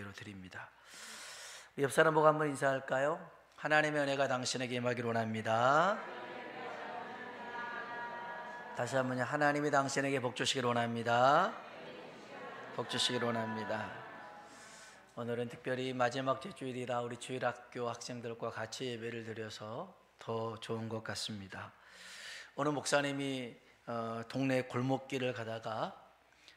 예배로 드립니다. 옆 사람 보고 한번 인사할까요? 하나님의 은혜가 당신에게 임하기를 원합니다. 다시 한번요. 하나님이 당신에게 복 주시기를 원합니다. 복 주시기를 원합니다. 오늘은 특별히 마지막 주일이라 우리 주일학교 학생들과 같이 예배를 드려서 더 좋은 것 같습니다. 오늘 목사님이 동네 골목길을 가다가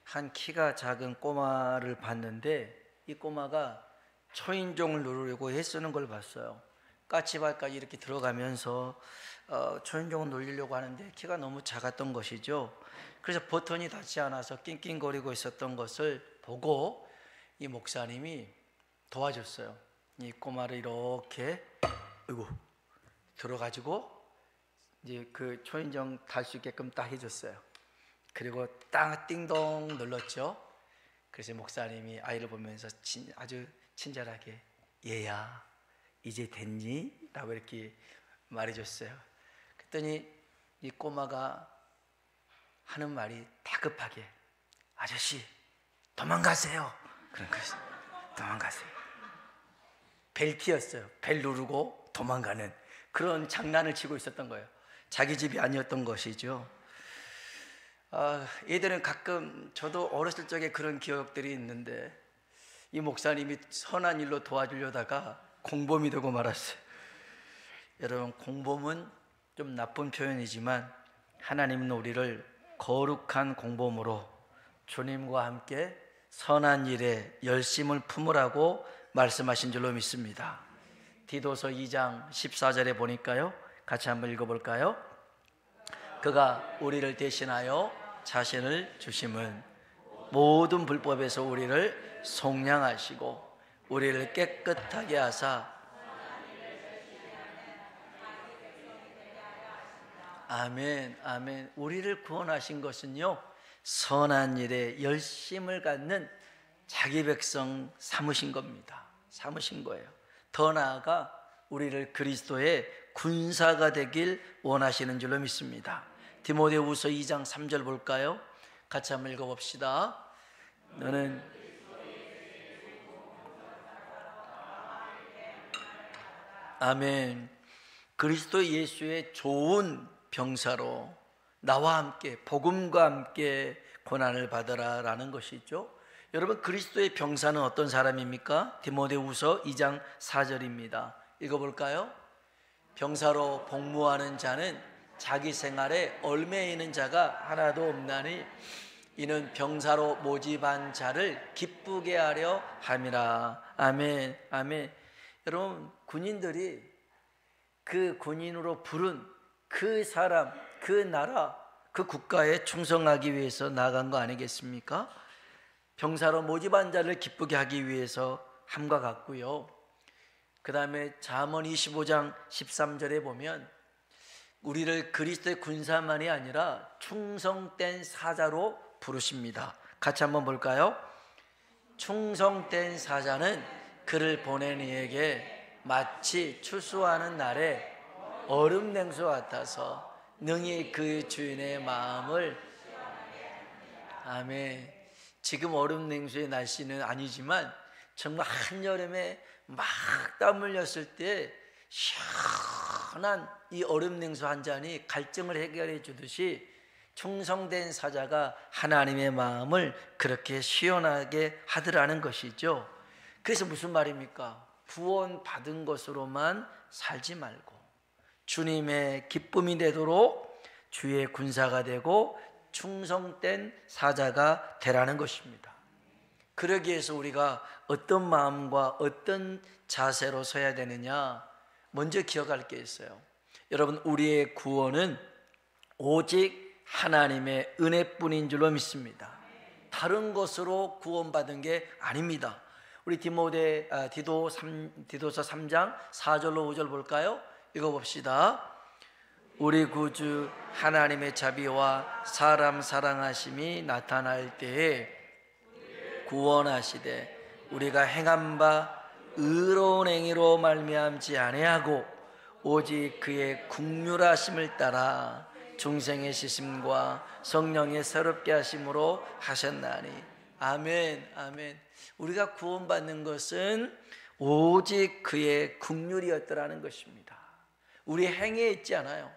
한 키가 작은 꼬마를 봤는데 이 꼬마가 초인종을 누르려고 애쓰는 걸 봤어요. 까치발까지 이렇게 들어가면서 초인종을 누르려고 하는데 키가 너무 작았던 것이죠. 그래서 버튼이 닿지 않아서 낑낑거리고 있었던 것을 보고 이 목사님이 도와줬어요. 이 꼬마를 이렇게 들어가지고 이제 그 초인종 달 수 있게끔 딱 해줬어요. 그리고 딱 띵동 눌렀죠. 그래서 목사님이 아이를 보면서 아주 친절하게 얘야 이제 됐니? 라고 이렇게 말해줬어요. 그랬더니 이 꼬마가 하는 말이 다급하게 아저씨 도망가세요. 그런 것이 도망가세요. 벨트였어요. 벨 누르고 도망가는 그런 장난을 치고 있었던 거예요. 자기 집이 아니었던 것이죠. 얘들은 가끔 저도 어렸을 적에 그런 기억들이 있는데 이 목사님이 선한 일로 도와주려다가 공범이 되고 말았어요. 여러분, 공범은 좀 나쁜 표현이지만 하나님은 우리를 거룩한 공범으로 주님과 함께 선한 일에 열심을 품으라고 말씀하신 줄로 믿습니다. 디도서 2장 14절에 보니까요, 같이 한번 읽어볼까요? 그가 우리를 대신하여 자신을 주심은 모든 불법에서 우리를 속량하시고 우리를 깨끗하게 하사 아멘, 아멘. 우리를 구원하신 것은요, 선한 일에 열심을 갖는 자기 백성 삼으신 겁니다. 삼으신 거예요. 더 나아가 우리를 그리스도의 군사가 되길 원하시는 줄로 믿습니다. 디모데후서 2장 3절 볼까요? 같이 한번 읽어봅시다. 너는 아멘. 그리스도 예수의 좋은 병사로 나와 함께 복음과 함께 고난을 받으라 라는 것이죠. 여러분, 그리스도의 병사는 어떤 사람입니까? 디모데후서 2장 4절입니다. 읽어볼까요? 병사로 복무하는 자는 자기 생활에 얽매이는 자가 하나도 없나니 이는 병사로 모집한 자를 기쁘게 하려 함이라. 아멘, 아멘. 여러분, 군인들이 그 군인으로 부른 그 사람, 그 나라, 그 국가에 충성하기 위해서 나간 거 아니겠습니까? 병사로 모집한 자를 기쁘게 하기 위해서 함과 같고요. 그 다음에 잠언 25장 13절에 보면 우리를 그리스도의 군사만이 아니라 충성된 사자로 부르십니다. 같이 한번 볼까요? 충성된 사자는 그를 보낸 이에게 마치 추수하는 날에 얼음 냉수 같아서 능히 그 주인의 마음을 아멘. 지금 얼음 냉수의 날씨는 아니지만 정말 한여름에 막 땀 흘렸을 때 시원한 이 얼음 냉수 한 잔이 갈증을 해결해 주듯이 충성된 사자가 하나님의 마음을 그렇게 시원하게 하더라는 것이죠. 그래서 무슨 말입니까? 구원 받은 것으로만 살지 말고 주님의 기쁨이 되도록 주의 군사가 되고 충성된 사자가 되라는 것입니다. 그러기 위해서 우리가 어떤 마음과 어떤 자세로 서야 되느냐, 먼저 기억할 게 있어요. 여러분, 우리의 구원은 오직 하나님의 은혜뿐인 줄로 믿습니다. 다른 것으로 구원받은 게 아닙니다. 우리 디도서 3장 4절로 5절 볼까요? 읽어봅시다. 우리 구주 하나님의 자비와 사람 사랑하심이 나타날 때에 구원하시되 우리가 행한 바 의로운 행위로 말미암지 아니하고 오직 그의 긍휼하심을 따라 중생의 시심과 성령의 새롭게 하심으로 하셨나니. 아멘, 아멘. 우리가 구원받는 것은 오직 그의 긍휼이었더라는 것입니다. 우리의 행위에 있지 않아요.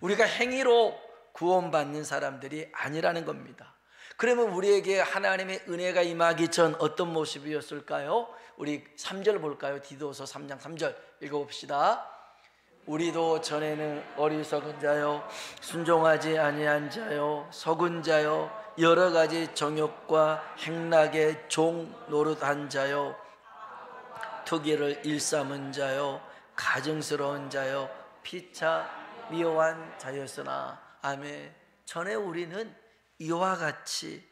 우리가 행위로 구원받는 사람들이 아니라는 겁니다. 그러면 우리에게 하나님의 은혜가 임하기 전 어떤 모습이었을까요? 우리 3절 볼까요? 디도서 3장 3절 읽어봅시다. 우리도 전에는 어리석은 자요, 순종하지 아니한 자요, 속은 자요, 여러 가지 정욕과 행락의 종 노릇한 자요, 투기를 일삼은 자요, 가증스러운 자요, 피차 미워한 자였으나. 아멘. 전에 우리는 이와 같이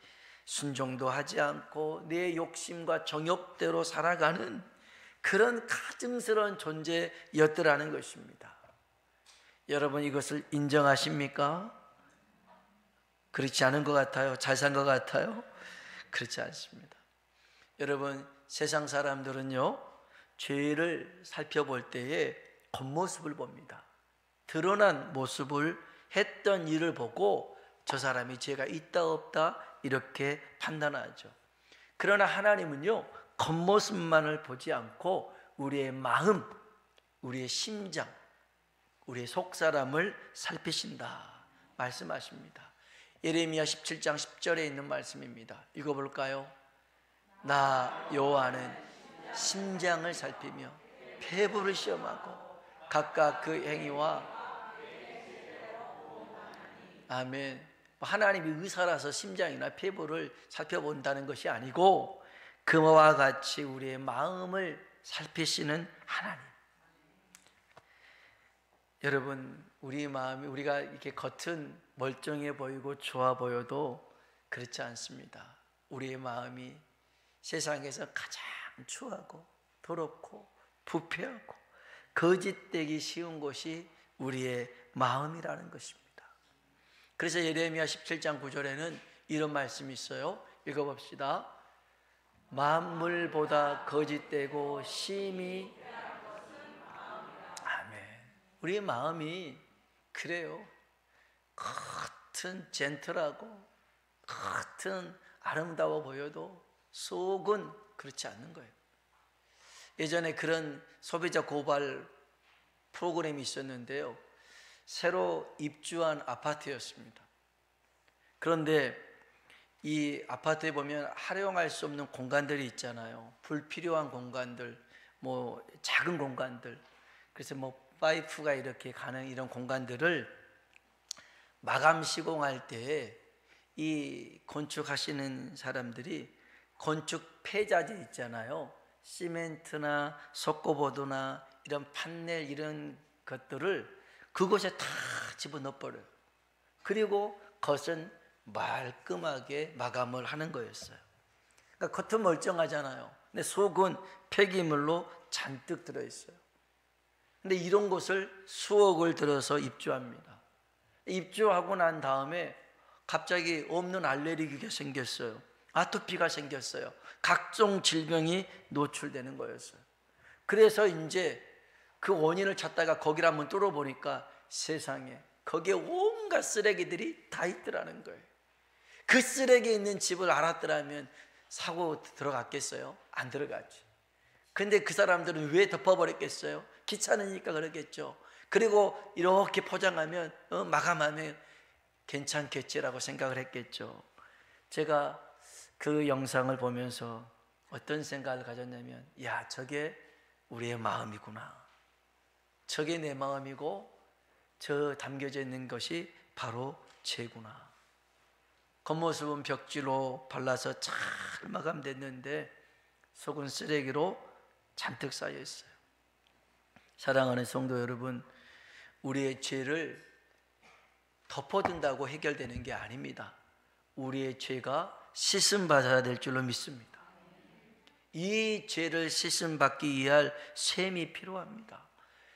순종도 하지 않고 내 욕심과 정욕대로 살아가는 그런 가증스러운 존재였더라는 것입니다. 여러분, 이것을 인정하십니까? 그렇지 않은 것 같아요? 잘 산 것 같아요? 그렇지 않습니다. 여러분, 세상 사람들은요, 죄를 살펴볼 때에 겉모습을 봅니다. 드러난 모습을, 했던 일을 보고 저 사람이 죄가 있다 없다 이렇게 판단하죠. 그러나 하나님은요, 겉모습만을 보지 않고 우리의 마음, 우리의 심장, 우리의 속사람을 살피신다 말씀하십니다. 예레미야 17장 10절에 있는 말씀입니다. 읽어볼까요? 나 여호와는 심장을 살피며 폐부를 시험하고 각각 그 행위와. 아멘. 하나님이 의사라서 심장이나 폐부를 살펴본다는 것이 아니고 그와 같이 우리의 마음을 살피시는 하나님. 여러분, 우리 마음이, 우리가 이렇게 겉은 멀쩡해 보이고 좋아 보여도 그렇지 않습니다. 우리의 마음이 세상에서 가장 추하고 더럽고 부패하고 거짓되기 쉬운 것이 우리의 마음이라는 것입니다. 그래서 예레미야 17장 9절에는 이런 말씀이 있어요. 읽어봅시다. 만물보다 거짓되고 심히. 아멘. 우리의 마음이 그래요. 겉은 젠틀하고 겉은 아름다워 보여도 속은 그렇지 않는 거예요. 예전에 그런 소비자 고발 프로그램이 있었는데요, 새로 입주한 아파트였습니다. 그런데 이 아파트에 보면 활용할 수 없는 공간들이 있잖아요. 불필요한 공간들, 뭐 작은 공간들. 그래서 뭐 파이프가 이렇게 가는 이런 공간들을 마감 시공할 때 이 건축하시는 사람들이 건축 폐자재 있잖아요. 시멘트나 석고보드나 이런 판넬 이런 것들을 그곳에 다 집어넣어 버려요. 그리고 겉은 말끔하게 마감을 하는 거였어요. 그러니까 겉은 멀쩡하잖아요. 근데 속은 폐기물로 잔뜩 들어있어요. 근데 이런 곳을 수억을 들여서 입주합니다. 입주하고 난 다음에 갑자기 없는 알레르기가 생겼어요. 아토피가 생겼어요. 각종 질병이 노출되는 거였어요. 그래서 이제 그 원인을 찾다가 거기를 한번 뚫어보니까 세상에 거기에 온갖 쓰레기들이 다 있더라는 거예요. 그 쓰레기 있는 집을 알았더라면 사고 들어갔겠어요? 안 들어갔지. 근데 그 사람들은 왜 덮어버렸겠어요? 귀찮으니까 그러겠죠. 그리고 이렇게 포장하면 마감하면 괜찮겠지라고 생각을 했겠죠. 제가 그 영상을 보면서 어떤 생각을 가졌냐면, 야, 저게 우리의 마음이구나. 저게 내 마음이고 저 담겨져 있는 것이 바로 죄구나. 겉모습은 벽지로 발라서 잘 마감됐는데 속은 쓰레기로 잔뜩 쌓여 있어요. 사랑하는 성도 여러분, 우리의 죄를 덮어둔다고 해결되는 게 아닙니다. 우리의 죄가 씻음받아야 될 줄로 믿습니다. 이 죄를 씻음받기 위할 셈이 필요합니다.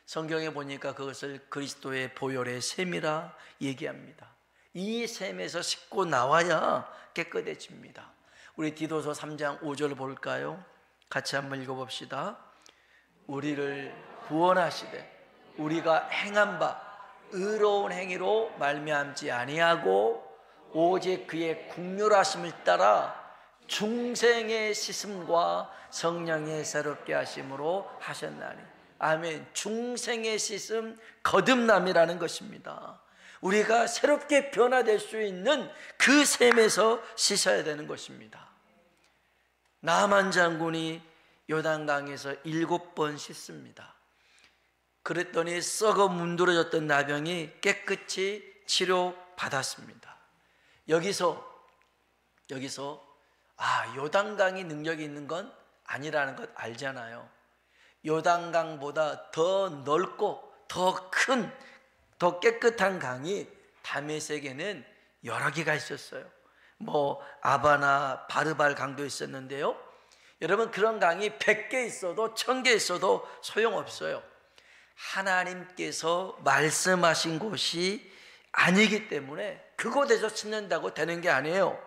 성경에 보니까 그것을 그리스도의 보혈의 셈이라 얘기합니다. 이 셈에서 씻고 나와야 깨끗해집니다. 우리 디도서 3장 5절 볼까요? 같이 한번 읽어봅시다. 우리를 구원하시되 우리가 행한 바 의로운 행위로 말미암지 아니하고 오직 그의 긍휼하심을 따라 중생의 씻음과 성령의 새롭게 하심으로 하셨나니. 아멘. 중생의 씻음, 거듭남이라는 것입니다. 우리가 새롭게 변화될 수 있는 그 셈에서 씻어야 되는 것입니다. 나만 장군이 요단강에서 7번 씻습니다. 그랬더니 썩어 문드러졌던 나병이 깨끗이 치료받았습니다. 여기서 요단강이 능력이 있는 건 아니라는 것 알잖아요. 요단강보다 더 넓고 더 큰, 더 깨끗한 강이 다메섹에는 여러 개가 있었어요. 아바나 바르발 강도 있었는데요. 여러분, 그런 강이 100개 있어도 1000개 있어도 소용없어요. 하나님께서 말씀하신 곳이 아니기 때문에 그곳에서 씻는다고 되는 게 아니에요.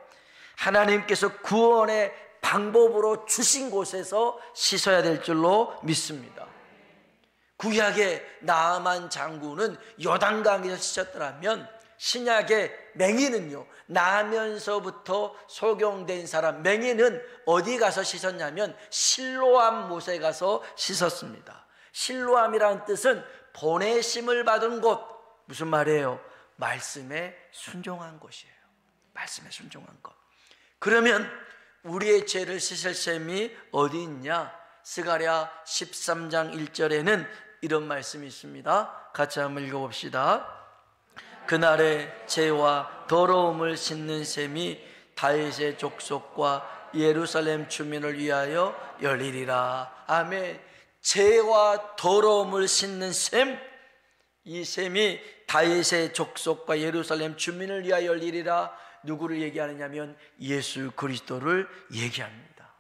하나님께서 구원의 방법으로 주신 곳에서 씻어야 될 줄로 믿습니다. 구약의 나아만 장군은 요단강에서 씻었더라면 신약의 맹인은요, 나면서부터 소경된 사람 맹인은 어디 가서 씻었냐면 실로암 못에 가서 씻었습니다. 실로암이라는 뜻은 보내심을 받은 곳. 무슨 말이에요? 말씀에 순종한 곳이에요. 말씀에 순종한 것. 그러면 우리의 죄를 씻을 셈이 어디 있냐? 스가랴 13장 1절에는 이런 말씀이 있습니다. 같이 한번 읽어봅시다. 그날에 죄와 더러움을 씻는 셈이 다윗의 족속과 예루살렘 주민을 위하여 열리리라. 아멘. 죄와 더러움을 씻는 셈, 이 셈이 다윗의 족속과 예루살렘 주민을 위하여 열리리라. 누구를 얘기하느냐면 예수 그리스도를 얘기합니다.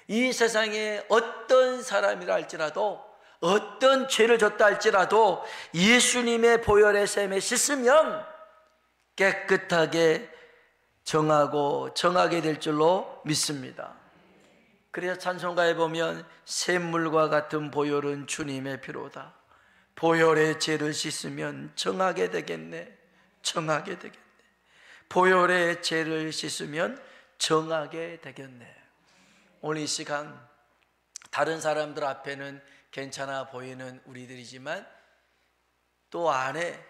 이 세상에 어떤 사람이라 할지라도, 어떤 죄를 졌다 할지라도 예수님의 보혈의 셈에 씻으면 깨끗하게 정하게 될 줄로 믿습니다. 그래서 찬송가에 보면 샘물과 같은 보혈은 주님의 피로다. 보혈의 죄를 씻으면 정하게 되겠네. 정하게 되겠네. 보혈의 죄를 씻으면 정하게 되겠네. 오늘 이 시간 다른 사람들 앞에는 괜찮아 보이는 우리들이지만 또 안에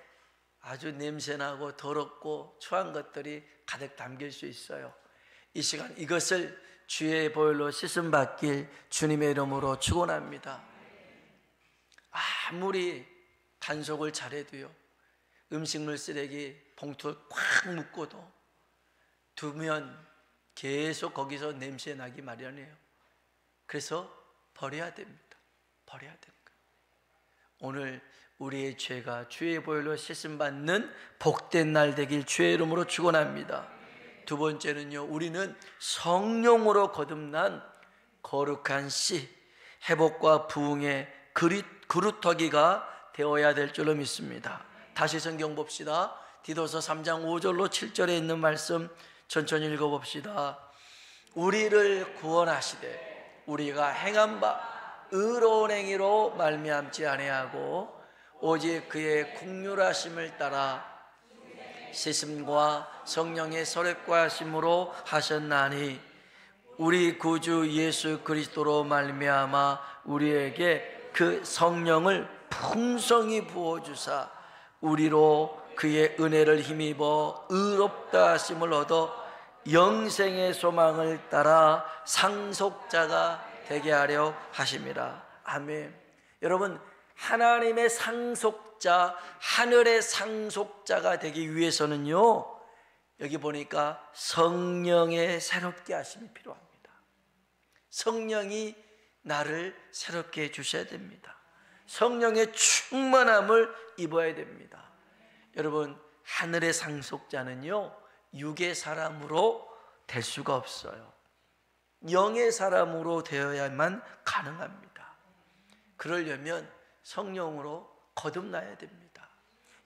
아주 냄새나고 더럽고 추한 것들이 가득 담길 수 있어요. 이 시간 이것을 주의 보혈로 씻음 받길 주님의 이름으로 축원합니다. 아무리 단속을 잘해도요, 음식물 쓰레기 봉투를 꽉 묶어도 두면 계속 거기서 냄새 나기 마련이에요. 그래서 버려야 됩니다. 버려야 되는 거예요. 오늘 우리의 죄가 주의 보혈로 씻음 받는 복된 날 되길 주의 이름으로 축원합니다. 두 번째는요, 우리는 성령으로 거듭난 거룩한 씨, 회복과 부흥의 그루터기가 되어야 될 줄로 믿습니다. 다시 성경 봅시다. 디도서 3장 5절로 7절에 있는 말씀 천천히 읽어봅시다. 우리를 구원하시되 우리가 행한 바 의로운 행위로 말미암지 아니하고 오직 그의 긍휼하심을 따라 씻음과 성령의 설획과 하심으로 하셨나니 우리 구주 예수 그리스도로 말미암아 우리에게 그 성령을 풍성히 부어주사 우리로 그의 은혜를 힘입어 의롭다 하심을 얻어 영생의 소망을 따라 상속자가 되게 하려 하심이라. 아멘. 여러분, 하나님의 상속자, 하늘의 상속자가 되기 위해서는요, 여기 보니까 성령의 새롭게 하심이 필요합니다. 성령이 나를 새롭게 해주셔야 됩니다. 성령의 충만함을 입어야 됩니다. 여러분, 하늘의 상속자는요, 육의 사람으로 될 수가 없어요. 영의 사람으로 되어야만 가능합니다. 그러려면 성령으로 거듭나야 됩니다.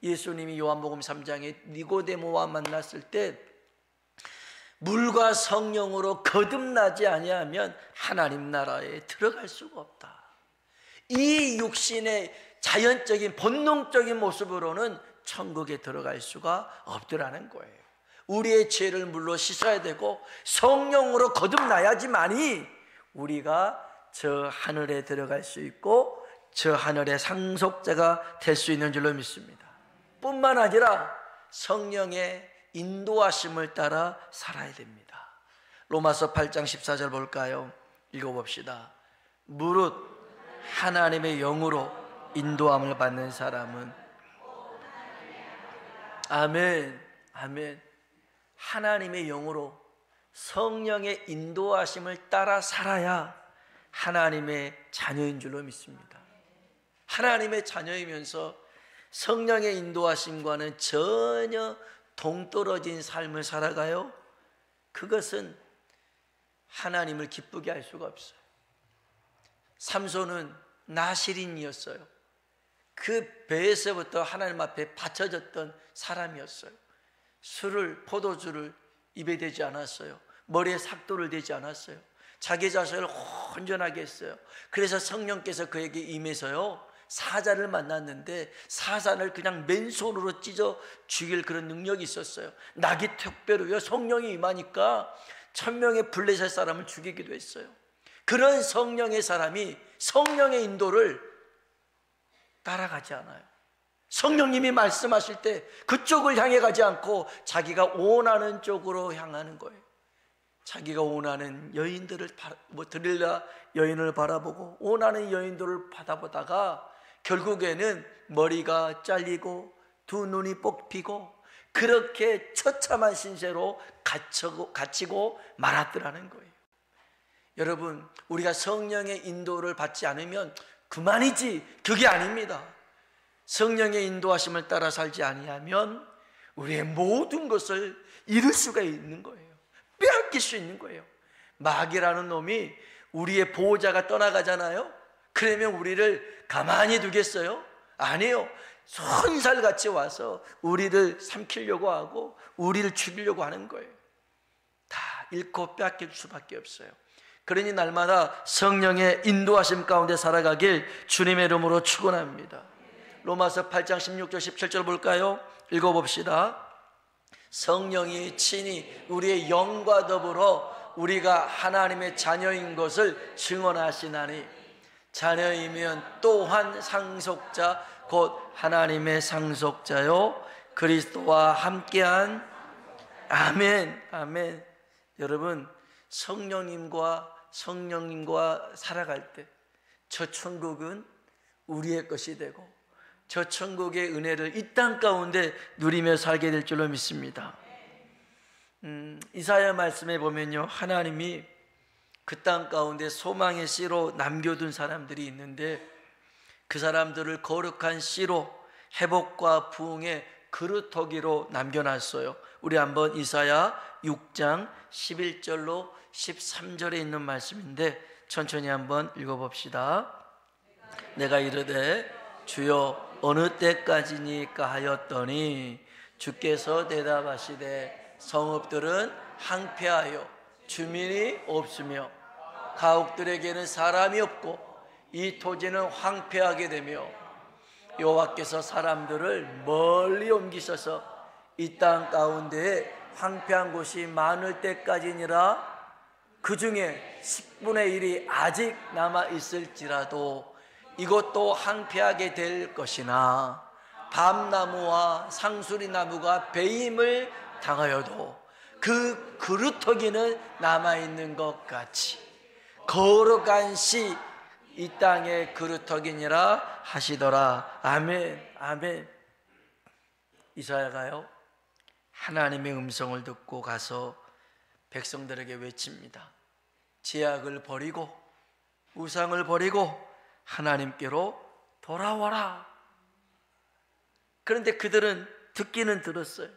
예수님이 요한복음 3장에 니고데모와 만났을 때 물과 성령으로 거듭나지 아니하면 하나님 나라에 들어갈 수가 없다. 이 육신의 자연적인 본능적인 모습으로는 천국에 들어갈 수가 없더라는 거예요. 우리의 죄를 물로 씻어야 되고 성령으로 거듭나야지만이 우리가 저 하늘에 들어갈 수 있고 저 하늘의 상속자가 될 수 있는 줄로 믿습니다. 뿐만 아니라 성령의 인도하심을 따라 살아야 됩니다. 로마서 8장 14절 볼까요? 읽어봅시다. 무릇 하나님의 영으로 인도함을 받는 사람은, 아멘, 아멘, 하나님의 영으로 성령의 인도하심을 따라 살아야 하나님의 자녀인 줄로 믿습니다. 하나님의 자녀이면서 성령의 인도하심과는 전혀 동떨어진 삶을 살아가요. 그것은 하나님을 기쁘게 할 수가 없어요. 삼손은 나실인이었어요. 그 배에서부터 하나님 앞에 바쳐졌던 사람이었어요. 술을, 포도주를 입에 대지 않았어요. 머리에 삭도를 대지 않았어요. 자기 자신을 온전하게 했어요. 그래서 성령께서 그에게 임해서요, 사자를 만났는데 사자를 그냥 맨손으로 찢어 죽일 그런 능력이 있었어요. 낙이 특별히요, 성령이 임하니까 1000명의 블레셋 사람을 죽이기도 했어요. 그런 성령의 사람이 성령의 인도를 따라가지 않아요. 성령님이 말씀하실 때 그쪽을 향해 가지 않고 자기가 원하는 쪽으로 향하는 거예요. 자기가 원하는 여인들을 드릴라 여인을 바라보고 원하는 여인들을 받아보다가 결국에는 머리가 잘리고 두 눈이 뽑히고 그렇게 처참한 신세로 갇히고 말았더라는 거예요. 여러분, 우리가 성령의 인도를 받지 않으면 그만이지, 그게 아닙니다. 성령의 인도하심을 따라 살지 아니하면 우리의 모든 것을 잃을 수가 있는 거예요. 빼앗길 수 있는 거예요. 마귀라는 놈이 우리의 보호자가 떠나가잖아요. 그러면 우리를 가만히 두겠어요? 아니에요. 손살같이 와서 우리를 삼키려고 하고 우리를 죽이려고 하는 거예요. 다 잃고 빼앗길 수밖에 없어요. 그러니 날마다 성령의 인도하심 가운데 살아가길 주님의 이름으로 축원합니다. 로마서 8장 16절 17절 볼까요? 읽어봅시다. 성령이 친히 우리의 영과 더불어 우리가 하나님의 자녀인 것을 증언하시나니 자녀이면 또한 상속자 곧 하나님의 상속자요 그리스도와 함께한, 아멘, 아멘. 여러분, 성령님과 살아갈 때 저 천국은 우리의 것이 되고 저 천국의 은혜를 이 땅 가운데 누리며 살게 될 줄로 믿습니다. 이사야 말씀에 보면요, 하나님이 그 땅 가운데 소망의 씨로 남겨둔 사람들이 있는데 그 사람들을 거룩한 씨로 회복과 부흥의 그루터기로 남겨놨어요. 우리 한번 이사야 6장 11절로 13절에 있는 말씀인데 천천히 한번 읽어봅시다. 내가 이르되 주여 어느 때까지니까 하였더니 주께서 대답하시되 성읍들은 항폐하여 주민이 없으며 가옥들에게는 사람이 없고 이 토지는 황폐하게 되며 여호와께서 사람들을 멀리 옮기셔서 이 땅 가운데에 황폐한 곳이 많을 때까지니라. 그 중에 10분의 1이 아직 남아있을지라도 이것도 황폐하게 될 것이나 밤나무와 상수리나무가 배임을 당하여도 그 그루터기는 남아있는 것 같이 거룩한 씨 이 땅의 그루터기니라 하시더라. 아멘, 아멘. 이사야가요, 하나님의 음성을 듣고 가서 백성들에게 외칩니다. 제약을 버리고 우상을 버리고 하나님께로 돌아와라. 그런데 그들은 듣기는 들었어요.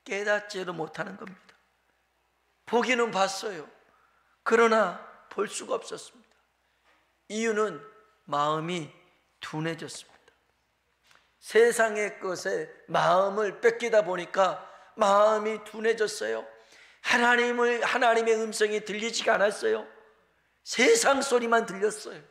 깨닫지를 못하는 겁니다. 보기는 봤어요. 그러나 볼 수가 없었습니다. 이유는 마음이 둔해졌습니다. 세상의 것에 마음을 뺏기다 보니까 마음이 둔해졌어요. 하나님의 음성이 들리지가 않았어요. 세상 소리만 들렸어요.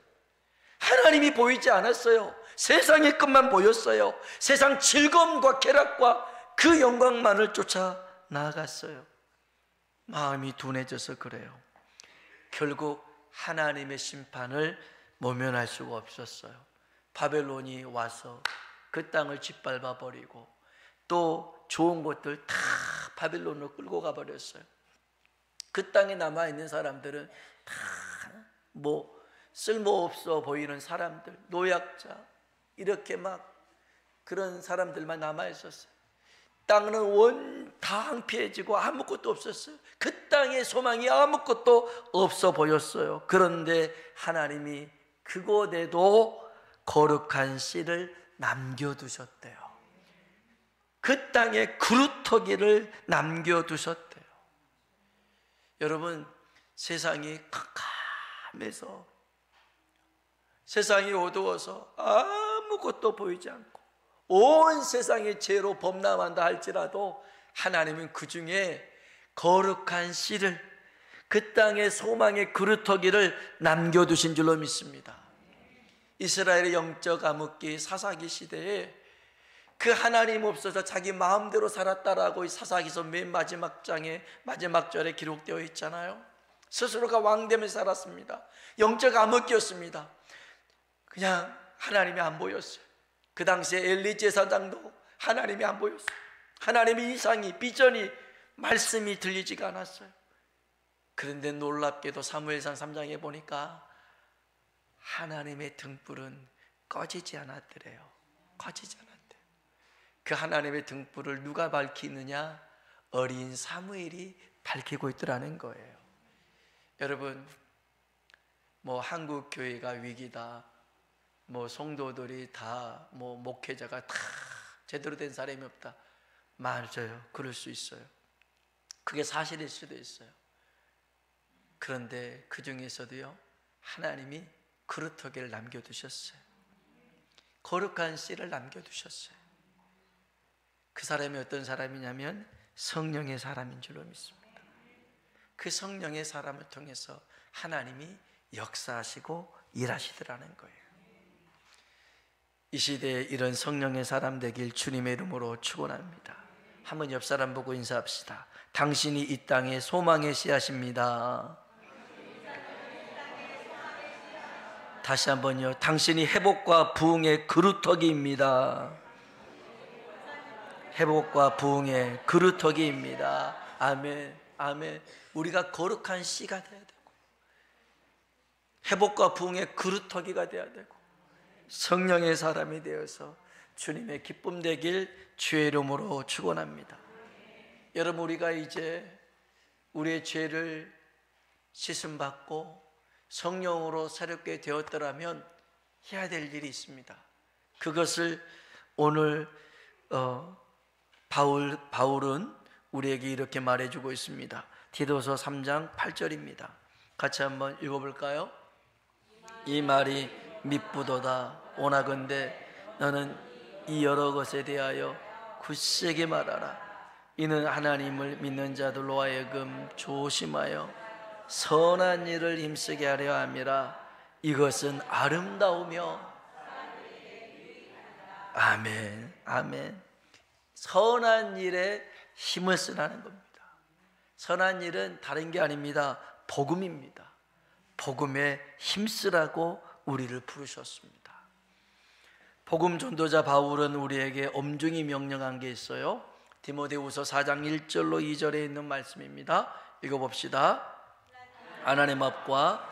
하나님이 보이지 않았어요. 세상의 것만 보였어요. 세상 즐거움과 쾌락과 그 영광만을 쫓아 나아갔어요. 마음이 둔해져서 그래요. 결국 하나님의 심판을 모면할 수가 없었어요. 바벨론이 와서 그 땅을 짓밟아 버리고 또 좋은 것들 다 바벨론으로 끌고 가버렸어요. 그 땅에 남아있는 사람들은 다 뭐 쓸모없어 보이는 사람들, 노약자, 이렇게 막 그런 사람들만 남아있었어요. 땅은 원 다 황폐해지고 아무것도 없었어요. 그 땅의 소망이 아무것도 없어 보였어요. 그런데 하나님이 그곳에도 거룩한 씨를 남겨두셨대요. 그 땅에 그루터기를 남겨두셨대요. 여러분, 세상이 캄캄해서, 세상이 어두워서 아무것도 보이지 않고 온 세상의 죄로 범람한다 할지라도 하나님은 그 중에 거룩한 씨를, 그 땅의 소망의 그루터기를 남겨두신 줄로 믿습니다. 이스라엘의 영적 암흑기 사사기 시대에 그 하나님 없어서 자기 마음대로 살았다라고 사사기서 맨 마지막 장에 마지막 절에 기록되어 있잖아요. 스스로가 왕되며 살았습니다. 영적 암흑기였습니다. 그냥 하나님이 안 보였어요. 그 당시에 엘리 제사장도 하나님이 안 보였어요. 하나님의 이상이, 비전이, 말씀이 들리지가 않았어요. 그런데 놀랍게도 사무엘상 3장에 보니까 하나님의 등불은 꺼지지 않았더래요. 꺼지지 않았대요. 그 하나님의 등불을 누가 밝히느냐? 어린 사무엘이 밝히고 있더라는 거예요. 여러분, 뭐 한국 교회가 위기다, 뭐 성도들이 다, 뭐 목회자가 다 제대로 된 사람이 없다, 맞아요. 그럴 수 있어요. 그게 사실일 수도 있어요. 그런데 그 중에서도요, 하나님이 그루터기를 남겨두셨어요. 거룩한 씨를 남겨두셨어요. 그 사람이 어떤 사람이냐면 성령의 사람인 줄로 믿습니다. 그 성령의 사람을 통해서 하나님이 역사하시고 일하시더라는 거예요. 이 시대에 이런 성령의 사람 되길 주님의 이름으로 축원합니다. 한번 옆 사람 보고 인사합시다. 당신이 이 땅의 소망의 씨앗입니다. 다시 한번요. 당신이 회복과 부흥의 그루터기입니다. 회복과 부흥의 그루터기입니다. 아멘, 아멘. 우리가 거룩한 씨가 돼야 되고, 회복과 부흥의 그루터기가 돼야 되고, 성령의 사람이 되어서 주님의 기쁨 되길 주의 이름으로 축원합니다. 여러분, 우리가 이제 우리의 죄를 씻음 받고 성령으로 새롭게 되었더라면 해야 될 일이 있습니다. 그것을 오늘 바울은 우리에게 이렇게 말해주고 있습니다. 디도서 3장 8절입니다. 같이 한번 읽어볼까요? 이 말이 미쁘도다. 오나건대 너는 이 여러 것에 대하여 굳세게 말하라. 이는 하나님을 믿는 자들로 하여금 조심하여 선한 일을 힘쓰게 하려 함이라. 이것은 아름다우며, 아멘, 아멘, 선한 일에 힘을 쓰라는 겁니다. 선한 일은 다른 게 아닙니다. 복음입니다. 복음에 힘쓰라고 우리를 부르셨습니다. 복음 전도자 바울은 우리에게 엄중히 명령한 게 있어요. 디모데후서 4장 1절로 2절에 있는 말씀입니다. 읽어봅시다. 하나님 앞과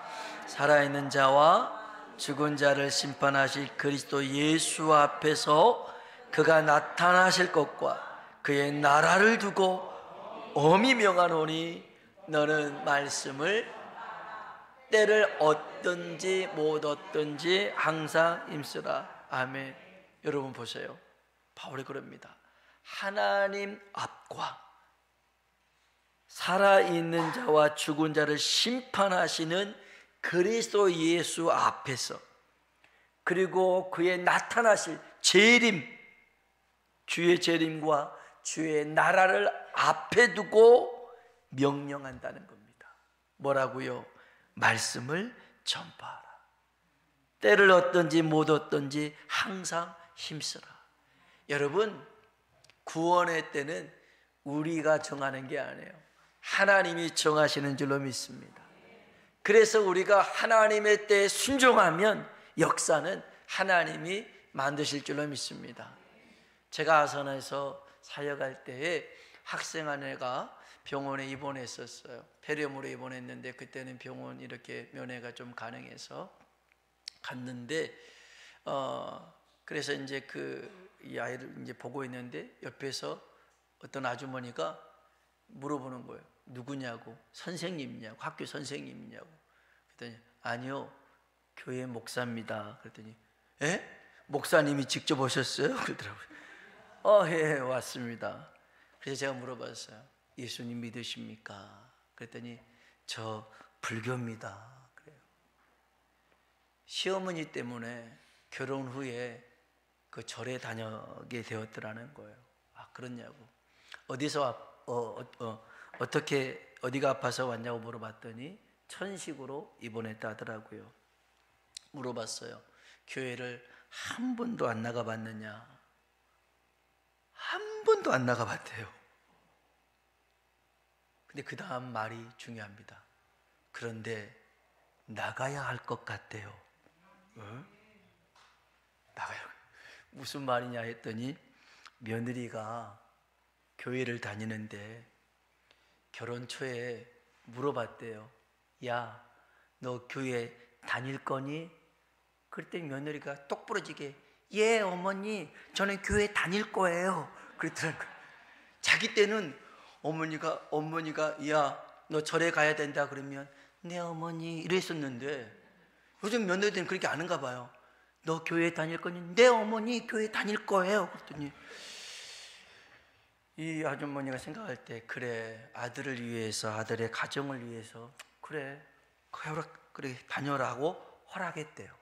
살아있는 자와 죽은 자를 심판하실 그리스도 예수 앞에서 그가 나타나실 것과 그의 나라를 두고 엄히 명하노니 너는 말씀을 때를 얻든지 못 얻든지 항상 힘쓰라. 아멘. 여러분 보세요. 바울이 그럽니다. 하나님 앞과 살아있는 자와 죽은 자를 심판하시는 그리스도 예수 앞에서, 그리고 그의 나타나실 재림, 주의 재림과 주의 나라를 앞에 두고 명령한다는 겁니다. 뭐라고요? 말씀을 전파하라. 때를 얻든지 못 얻든지 항상 힘쓰라. 여러분, 구원의 때는 우리가 정하는 게 아니에요. 하나님이 정하시는 줄로 믿습니다. 그래서 우리가 하나님의 때에 순종하면 역사는 하나님이 만드실 줄로 믿습니다. 제가 아산에서 사역할 때에 학생 아내가 병원에 입원했었어요. 폐렴으로 입원했는데 그때는 병원 이렇게 면회가 좀 가능해서 갔는데 그래서 이제 이 아이를 이제 보고 있는데 옆에서 어떤 아주머니가 물어보는 거예요. 누구냐고, 선생님이냐고, 학교 선생님이냐고. 그랬더니 아니요, 교회 목사입니다. 그랬더니 에? 목사님이 직접 오셨어요? 그러더라고요. 예, 왔습니다. 그래서 제가 물어봤어요. 예수님 믿으십니까? 그랬더니 저 불교입니다. 그래요. 시어머니 때문에 결혼 후에 그 절에 다녀게 되었더라는 거예요. 아, 그렇냐고. 어떻게 어디가 아파서 왔냐고 물어봤더니 천식으로 입원했다 하더라고요. 물어봤어요. 교회를 한 번도 안 나가봤느냐? 한 번도 안 나가봤대요. 근데 그 다음 말이 중요합니다. 그런데 나가야 할 것 같대요. 나가야. 무슨 말이냐 했더니 며느리가 교회를 다니는데 결혼 초에 물어봤대요. 야, 너 교회 다닐 거니? 그랬더니 며느리가 똑부러지게 예 어머니 저는 교회 다닐 거예요 그랬더라고요. 자기 때는 어머니가 야, 너 절에 가야 된다 그러면 네 어머니 이랬었는데 요즘 며느리들은 그렇게 안 하는가 봐요. 너 교회 다닐 거니? 네 어머니 교회 다닐 거예요. 그랬더니 이 아주머니가 생각할 때 그래, 아들을 위해서, 아들의 가정을 위해서 그래 다녀라 하고 허락했대요.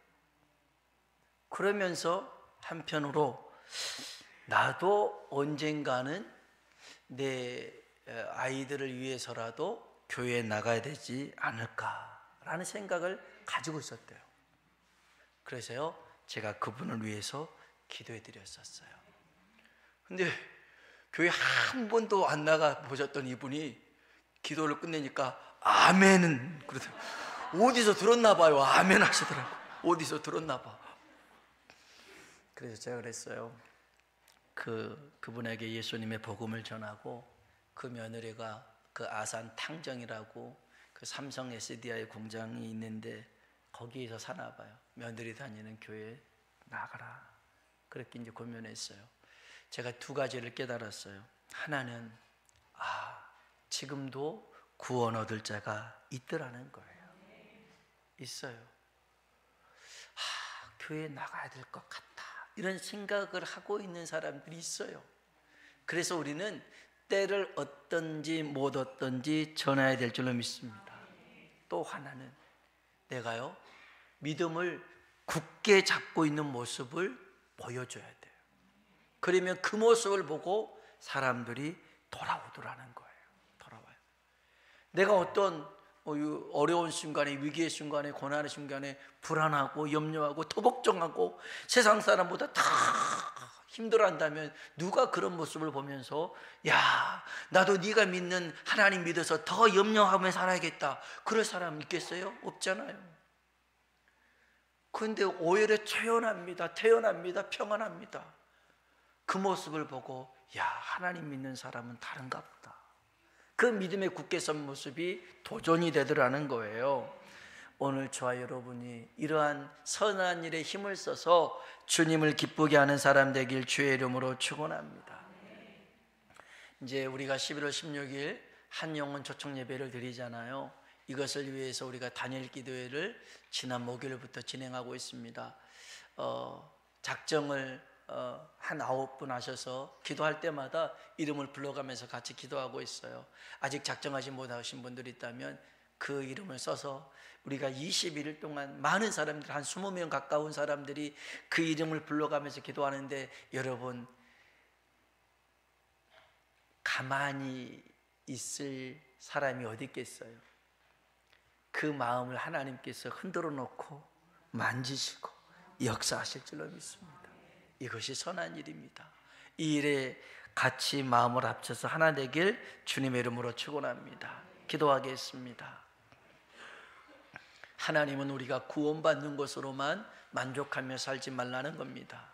그러면서 한편으로 나도 언젠가는 내 아이들을 위해서라도 교회에 나가야 되지 않을까라는 생각을 가지고 있었대요. 그래서요, 제가 그분을 위해서 기도해 드렸었어요. 근데 교회 한 번도 안 나가 보셨던 이분이 기도를 끝내니까 아멘은 그러더라고요. 어디서 들었나 봐요. 아멘 하시더라고요. 어디서 들었나 봐. 그래서 제가 그랬어요. 그분에게 예수님의 복음을 전하고 그 며느리가 그 아산 탕정이라고 그 삼성 SDI 공장이 있는데 거기에서 사나 봐요. 며느리 다니는 교회에 나가라. 그렇게 이제 고민했어요. 제가 두 가지를 깨달았어요. 하나는 지금도 구원 얻을 자가 있더라는 거예요. 있어요. 교회에 나가야 될 것 같다. 이런 생각을 하고 있는 사람들이 있어요. 그래서 우리는 때를 얻든지 못 얻든지 전해야 될 줄로 믿습니다. 또 하나는 내가요, 믿음을 굳게 잡고 있는 모습을 보여줘야 돼요. 그러면 그 모습을 보고 사람들이 돌아오더라는 거예요. 돌아와요. 내가 어떤 어려운 순간에, 위기의 순간에, 고난의 순간에 불안하고 염려하고 더 걱정하고 세상 사람보다 다 힘들어한다면 누가 그런 모습을 보면서 야, 나도 네가 믿는 하나님 믿어서 더 염려하며 살아야겠다, 그럴 사람 있겠어요? 없잖아요. 그런데 오히려 태어납니다. 평안합니다. 그 모습을 보고 야, 하나님 믿는 사람은 다른가 보다. 그 믿음의 굳게 선 모습이 도전이 되더라는 거예요. 오늘 저와 여러분이 이러한 선한 일에 힘을 써서 주님을 기쁘게 하는 사람 되길 주의 이름으로 축원합니다. 이제 우리가 11월 16일 한영혼 초청 예배를 드리잖아요. 이것을 위해서 우리가 단일 기도회를 지난 목요일부터 진행하고 있습니다. 작정을 한 9분 하셔서 기도할 때마다 이름을 불러가면서 같이 기도하고 있어요. 아직 작정하지 못하신 분들이 있다면 그 이름을 써서 우리가 21일 동안 많은 사람들, 한 20명 가까운 사람들이 그 이름을 불러가면서 기도하는데, 여러분 가만히 있을 사람이 어디 있겠어요? 그 마음을 하나님께서 흔들어 놓고 만지시고 역사하실 줄로 믿습니다. 이것이 선한 일입니다. 이 일에 같이 마음을 합쳐서 하나 되길 주님의 이름으로 축원합니다. 기도하겠습니다. 하나님은 우리가 구원받는 것으로만 만족하며 살지 말라는 겁니다.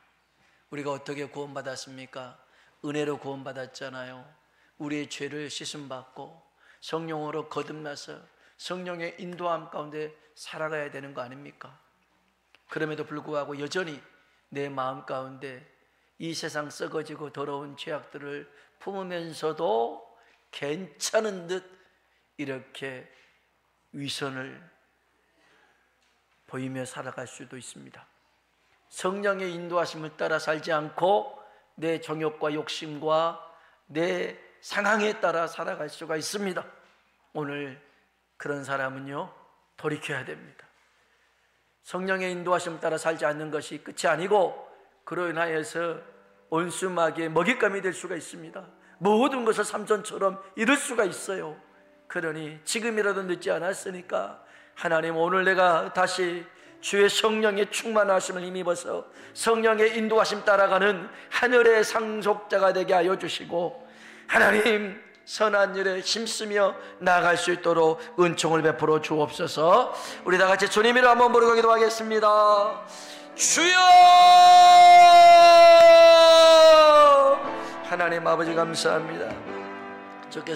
우리가 어떻게 구원받았습니까? 은혜로 구원받았잖아요. 우리의 죄를 씻음받고 성령으로 거듭나서 성령의 인도함 가운데 살아가야 되는 거 아닙니까? 그럼에도 불구하고 여전히 내 마음 가운데 이 세상 썩어지고 더러운 죄악들을 품으면서도 괜찮은 듯 이렇게 위선을 보이며 살아갈 수도 있습니다. 성령의 인도하심을 따라 살지 않고 내 정욕과 욕심과 내 상황에 따라 살아갈 수가 있습니다. 오늘 그런 사람은요, 돌이켜야 됩니다. 성령의 인도하심을 따라 살지 않는 것이 끝이 아니고 그로 인하여서 온수마귀의 먹잇감이 될 수가 있습니다. 모든 것을 삼손처럼 잃을 수가 있어요. 그러니 지금이라도 늦지 않았으니까 하나님, 오늘 내가 다시 주의 성령의 충만하심을 힘입어서 성령의 인도하심 따라가는 하늘의 상속자가 되게 하여 주시고, 하나님 선한 일에 힘쓰며 나아갈 수 있도록 은총을 베풀어 주옵소서. 우리 다 같이 주님 이름 한번 부르고 기도하겠습니다. 주여! 하나님 아버지 감사합니다. 주께서